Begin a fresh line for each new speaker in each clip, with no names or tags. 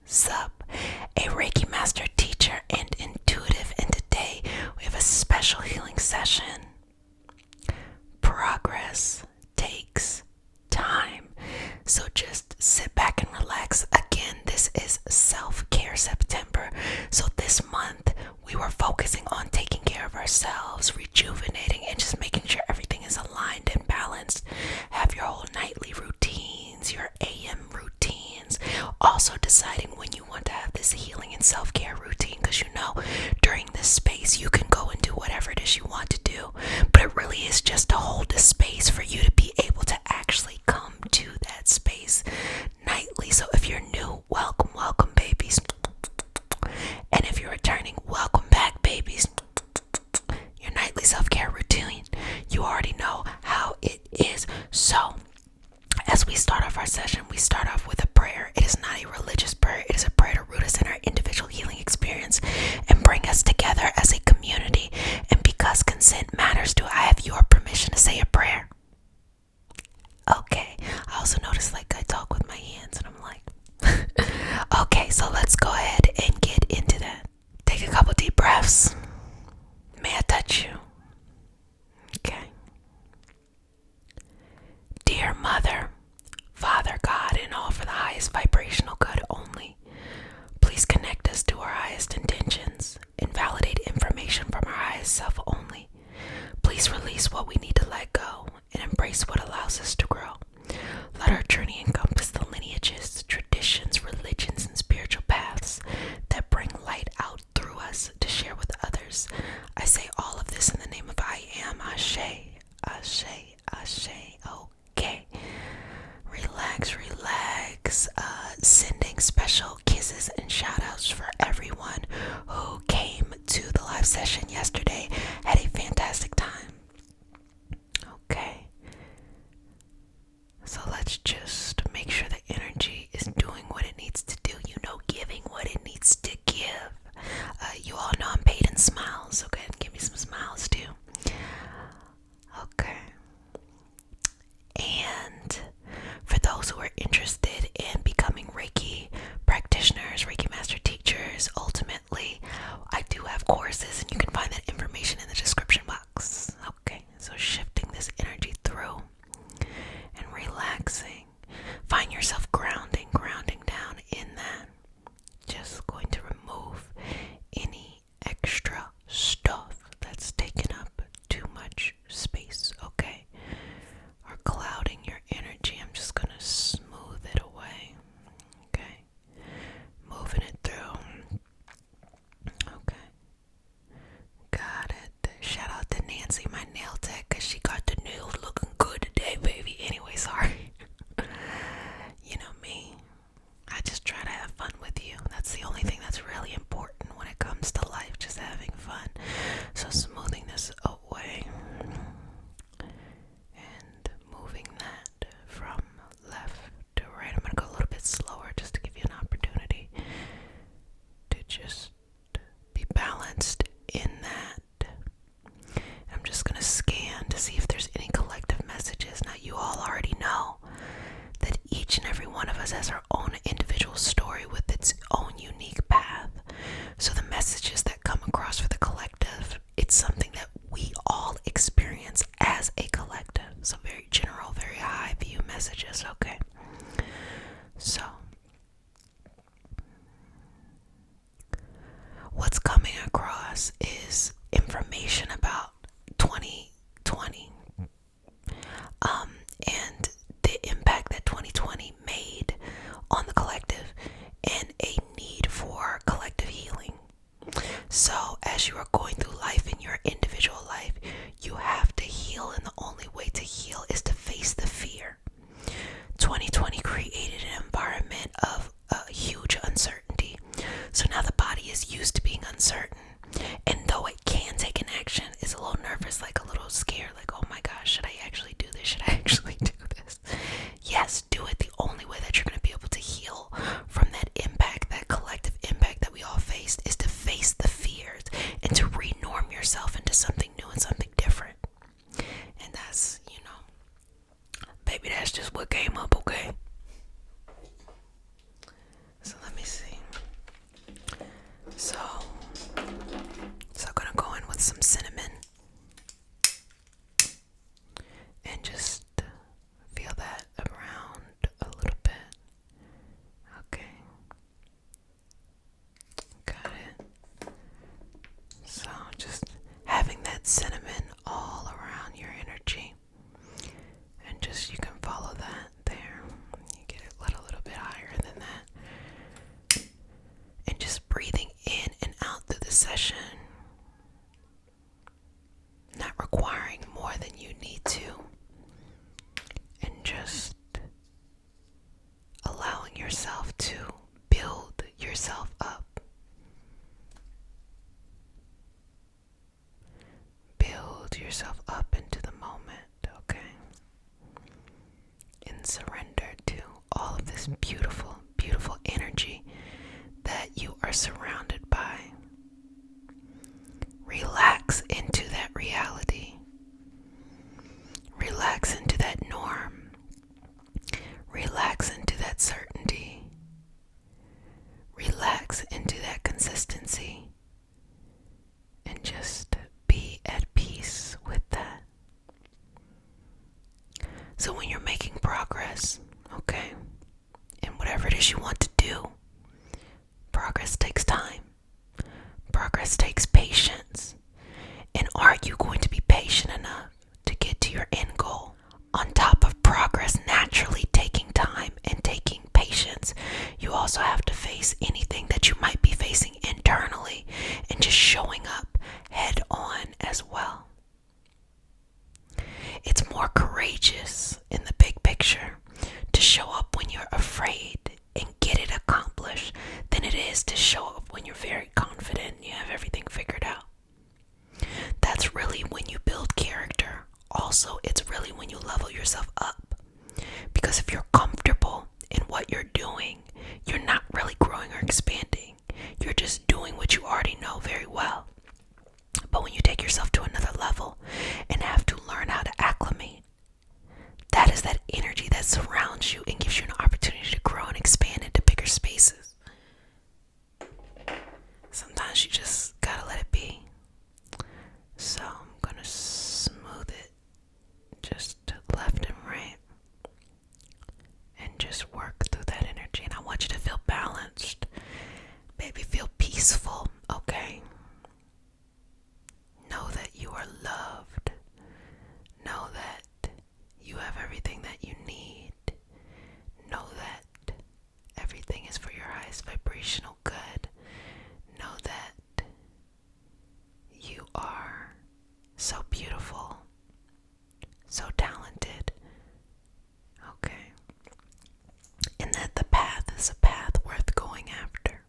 Sup, a Reiki master teacher and intuitive, and today we have a special healing session. Progress takes time, so just sit back and relax. Again, this is self-care September, so this month we were focusing on taking care of ourselves, rejuvenating, and just making sure everything is aligned and balanced. Have your whole nightly routines, your AM routines, also deciding when you want to have this healing and self-care routine, because during this space you can go and do whatever it is you want to do, but it really is just to hold the space for you to be able to actually come to that space nightly. So if you're new, welcome babies, and if you're returning, welcome back babies. Your nightly self-care routine, you already know how it is. So as we start off our session, we start off with a prayer. It is not a religious prayer. It is a prayer to root us in our individual healing experience and bring us together as a community. And because consent matters, do I have your permission to say a prayer? Okay. I also notice I talk with my hands and I'm like, okay, so let's go ahead and get into that. Take a couple deep breaths. May I touch you? Okay. Dear Mother, Father, God, and all for the highest vibrational good only, please connect us to our highest intentions and validate information from our highest self only. Please release what we need to let go and embrace what allows us to grow. Let our journey encompass the lineages, traditions, religions, and spiritual paths that bring light out through us to share with others. I say all of this in the name of I Am. Ashe, Ashe, Ashe. Okay. Relax. Sending special kisses and shout outs for everyone who came to the live session yesterday. Had a fantastic time. Okay. So let's just make sure the energy is doing what it needs to do, giving what it needs to give. You all know I'm paid in smiles, so go ahead and give me some smiles too. Okay. And for those who are interested in becoming Reiki practitioners, Reiki master teachers, ultimately, I do have courses, and you can find that information in the description box. Okay, so shifting this energy through and relaxing. Find yourself grounding down in that. Just going to remove any extra stuff that's taken up too much space, okay? Or clouding your energy. I'm just gonna smooth it away. Okay. Moving it through. Okay. Got it. Shout out to Nancy, my nail tech, because she got the nails looking good today, baby. Anyway, sorry. You know me. I just try to have fun with you. That's the only thing that's really important when it comes to life, just having fun. So smoothing this away and moving that from left to right. I'm going to go a little bit slower just to give you an opportunity to just be balanced in that. I'm just going to scan to see if there's any collective messages. Now, you all already know that each and every one of us has our own individual story with its own unique path. So the messages that come across for the collective, it's something that we all experience as a collective. So very general, very high view messages, okay? So what's coming across is information about 2020 and the impact that 2020 made on the collective and a need for collective healing. So as you are going through life in your individual yourself to build yourself up. Build yourself up into the moment, okay? And surrender to all of this beautiful, beautiful energy that you are surrounded by. Relax into that reality. Relax into that norm. Relax into that certainty. Relax into that consistency. And just be at peace with that. So when you're making progress, okay, and whatever it is you want to do, progress takes time. Progress takes patience. And are you going to be patient enough to get to your end goal? On top of progress naturally taking time and taking patience, you also have to face anything that you might be facing internally and just showing up head on as well. It's more courageous in the big picture to show up when you're afraid and get it accomplished than it is to show up when you're very confident and you have everything figured out. That's really when you build character. Also, it's really when you level yourself up. Because if you're comfortable in what you're doing, you're not really growing or expanding. You're just doing what you already know very well. But when you take yourself to another level and have to learn how to acclimate, that is that energy that surrounds you and gives you an opportunity to grow and expand into bigger spaces. Sometimes you just gotta let it be. So I'm gonna smooth it just to left and right and just work through that energy. And I want you to feel balanced. Baby, feel peaceful, okay? Know that you are loved. Know that you have everything that you need. Know that everything is for your highest vibrational good. Know that you are so beautiful, so talented, okay? And that the path is a path worth going after.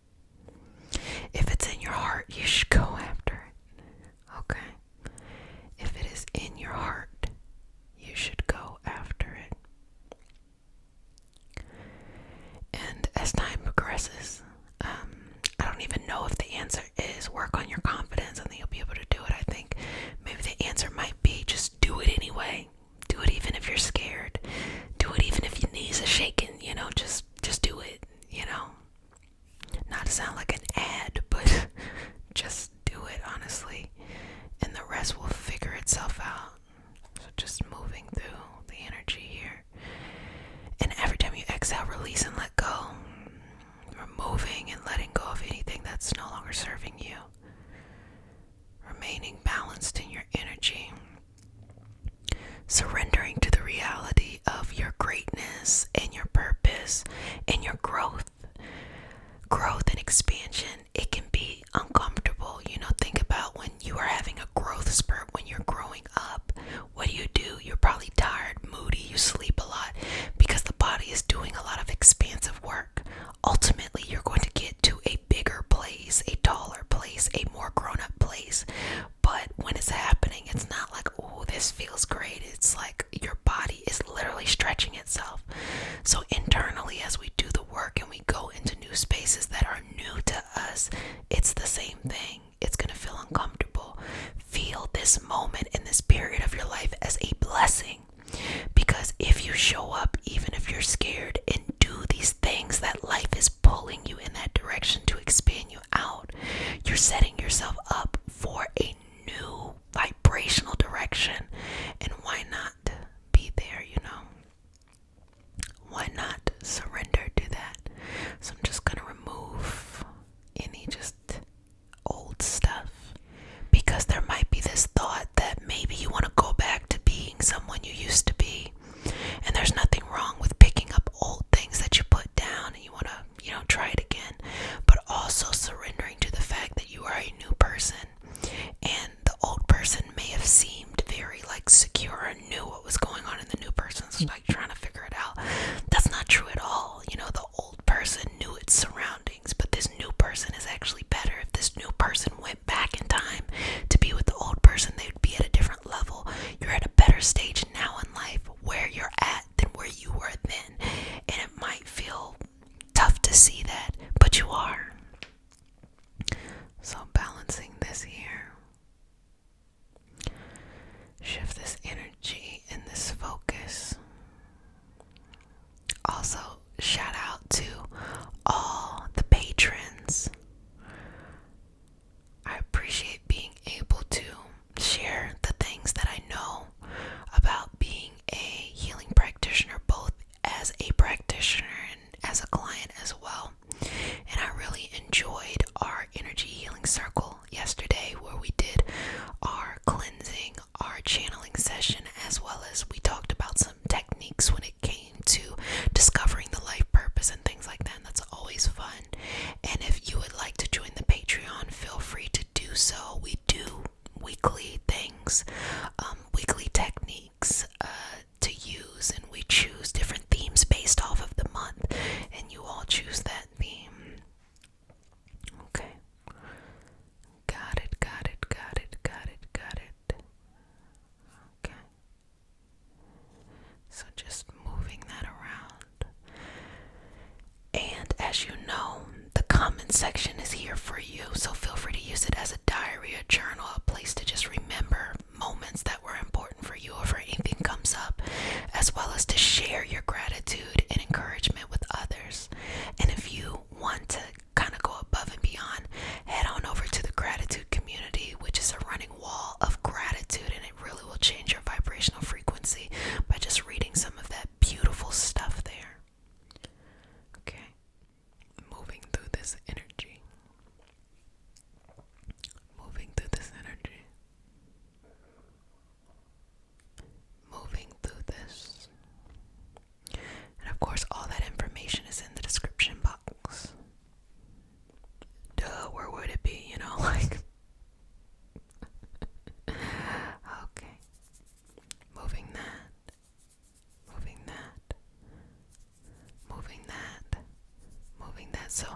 If it's in your heart, you should go after it, okay? If it is in your heart, you should go after it. And as time progresses, see that, but you are. So balancing this here. Shift this energy and this focus. Also, shout out to all the patrons. I appreciate being able to share the things that I know about being a healing practitioner, both as a practitioner and as a client as well. And I really enjoyed our energy healing circle yesterday, where we did our cleansing, our channeling session, as well as we talked about some techniques when it came to discovering the life purpose and things like that. And that's always fun. And if you would like to join the Patreon, feel free to do so. We do weekly things, weekly techniques to use, and we choose different themes based off of the month, and you all choose that theme. Okay. Got it. Okay. So just moving that around. And as you know, the comment section is here for you, so feel free to use it as a diary, a journal, a place to just remember moments that were important for you, or if anything comes up, as well as to share your gratitude and encouragement with others. And if you want to kind of go above and beyond, head on over to the gratitude community, which is a running wall of gratitude, and it really will change your vibrational frequency by just reading some of that beautiful stuff there. Okay, moving through this energy. Moving through this energy. Moving through this. And of course, all that information is in the description box. Duh, where would it be, like... Okay. Moving that. Moving that. Moving that. Moving that. So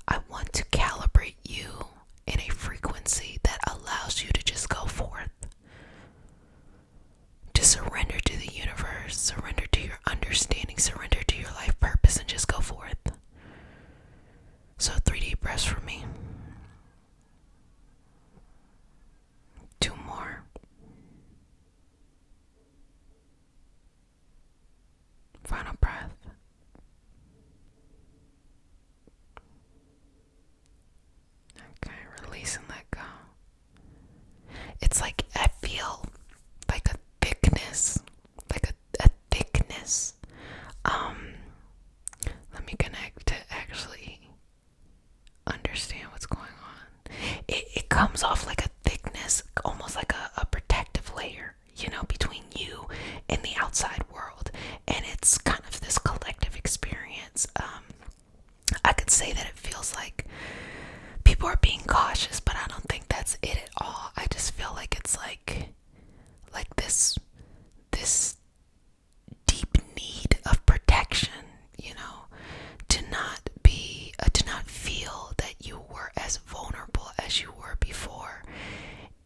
I want to calibrate you in a frequency that allows you to just go forth. To surrender to the universe, surrender to your understanding, surrender to your life purpose, and just go forth. So 3 deep breaths for me. 2 more. Final breath. Okay, release and let go. It's like I feel like a thickness, like a thickness. Let me connect to actually understand what's going on. It comes off like a thickness, almost like a protective layer, between you and the outside world. And it's kind of this collective experience. I could say that it feels like people are being cautious, but I don't think that's it at all. I just feel like it's like this deep need of protection, to not feel that you were as vulnerable as you were before,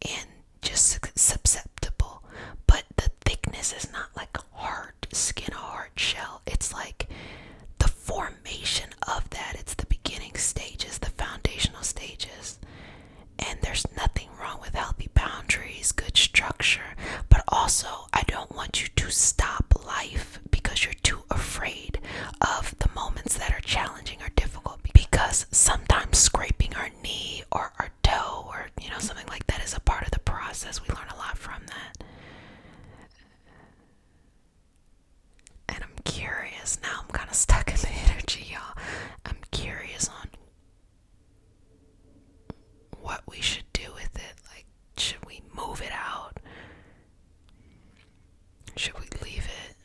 and just susceptible. But the thickness is not like hard skin, a hard shell. It's like the formation of that. It's the beginning stages, the foundational stages. And there's nothing wrong with healthy boundaries, good structure. But also, I don't want you to stop life because you're too afraid of the moments that are challenging or difficult. Because sometimes scraping our knee or our toe or, something like that is a part of the process. We learn a lot from that. And I'm curious. Now I'm kind of stuck in the energy, y'all. I'm curious on what we should do with it. Like, should we move it out? Should we leave it?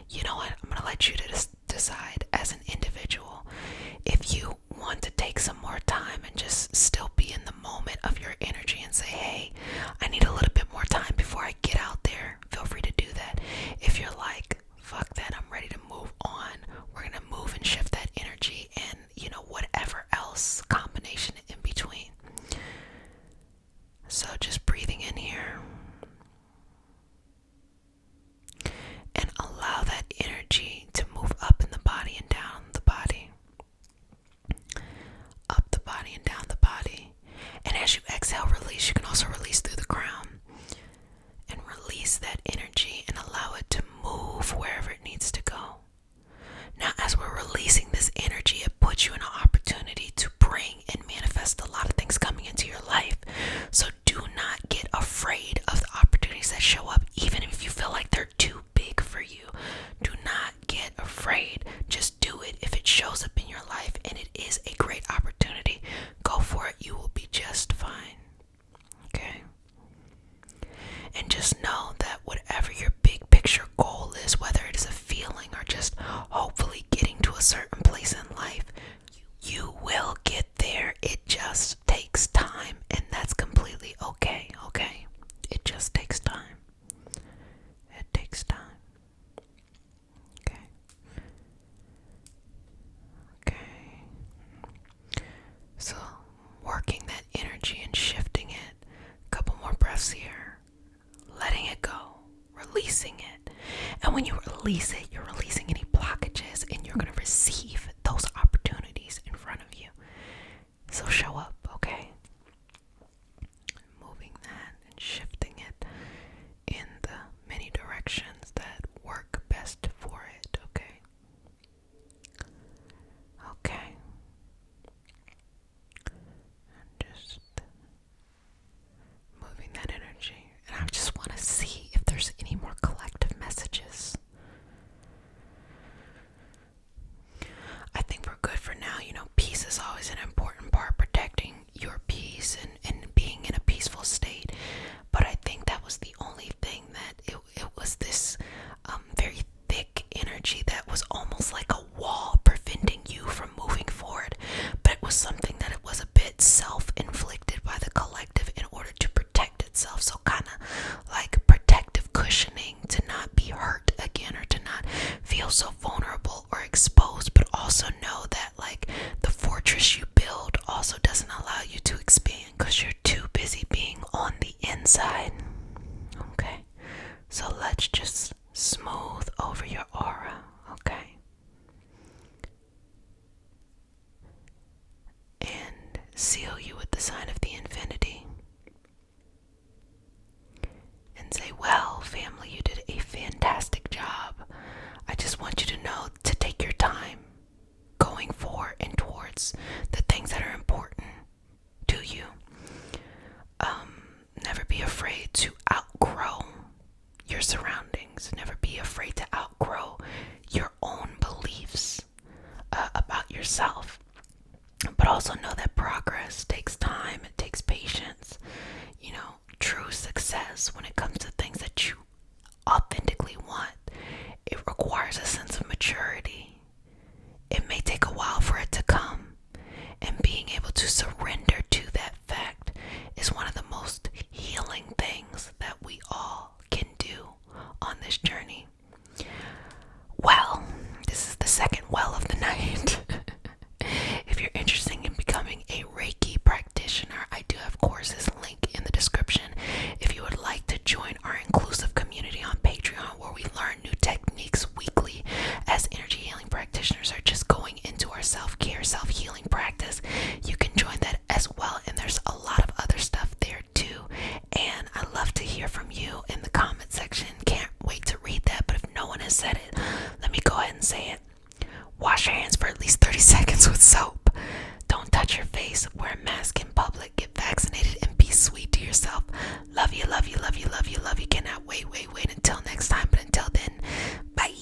You know what? I'm going to let you to decide as an individual. If you want and it is a great opportunity. Go for it. You will be just fine. Okay? And just know that whatever your big picture goal is, whether it is a feeling or just hopefully getting to a certain place in life, you will get there. It just takes time, and that's completely okay. Okay? It just takes time. It takes time. Okay. Okay. So, working that energy and shifting it. A couple more breaths here. Letting it go. Releasing it. And when you release it, you're releasing any blockages, and you're going to receive those opportunities in front of you. So show up, okay? Moving that and shifting it in the many directions that work best for it, okay? Okay. And just moving that energy. And I just want to see if there's any more collective messages. I think we're good for now. You know, peace is always an important part, protecting your peace and being in a peaceful state. But I think that was the only thing that it was this very thick energy that was almost like a wall preventing you from moving forward. But it was something that it was a bit self-inflicted by the collective in order to protect itself. So kind of like protective cushioning to not be hurt again or to not feel so vulnerable or exposed, but also know that like the fortress you build also doesn't allow you to expand because you're too busy being on the inside. Okay, so let's just smooth over your aura. Okay, and seal you with the sign of the infinity and say, well, family, you did a fantastic job. I just want you to know to take your time going for and towards the things that are important to you. Never be afraid to outgrow your surroundings. Never be afraid to outgrow your own beliefs about yourself. But also know that progress takes time. It takes patience. You know, true success when it comes to things that you authentically want, it requires a sense of maturity. It may take a while for it to come, and being able to surrender to that fact is one of the most healing things that we all can do on this journey. Well, this is the second well of the night. If you're interested in becoming a Reiki practitioner, I do have courses linked in the description. If you would like to join our inclusive community on Patreon, where we learn new techniques weekly as energy healing practitioners are just going into our self-care, self-healing practice, you can join that as well. And there's a lot of other stuff there too. And I love to hear from you in the comment section. Can't wait to read that. But if no one has said it, let me go ahead and say it. Wash your hands for at least 30 seconds with soap. Don't touch your face. Wear a mask in public. Get vaccinated and be sweet to yourself. Love you, love you, love you, love you, love you. Cannot wait until next time. But until then, bye.